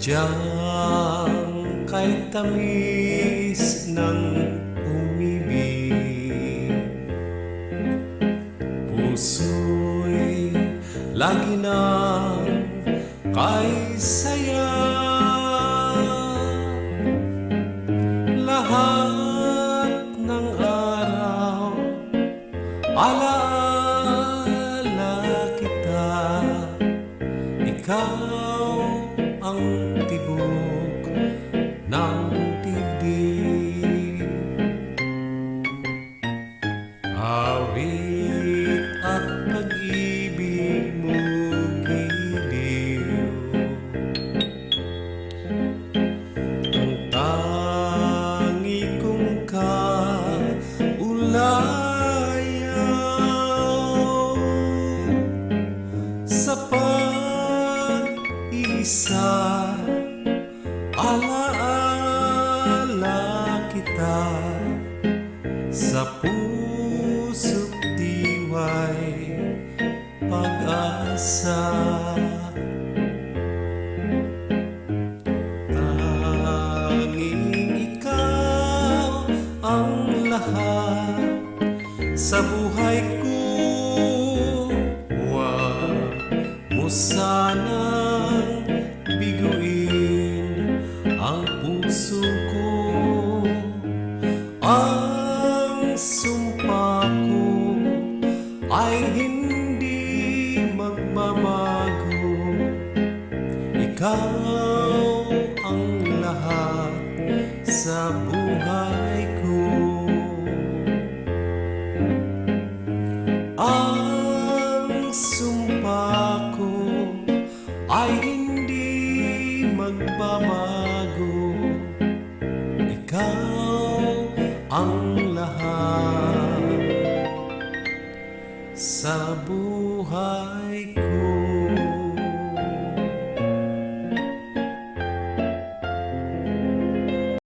Sadyang kay tamis ng umibig, puso'y lagi nang kay saya. Lahat ng araw alaala kita, ikaw ang tibok ng dibdib. Awit at pag-ibig mo giliw, ang tangi kong kaulayaw sa pag-isa. Alaala kita sa puso't diwa'y pag-asa. Tanging ikaw ang lahat sa buhay ko. Huwag mo sanang biguin ang puso ko. Ang sumpa ko ay hindi magbabago. Ikaw ang lahat sa buhay ko. Ang sumpa ko ay hindi magbabago. Ikaw ang lahat sa buhay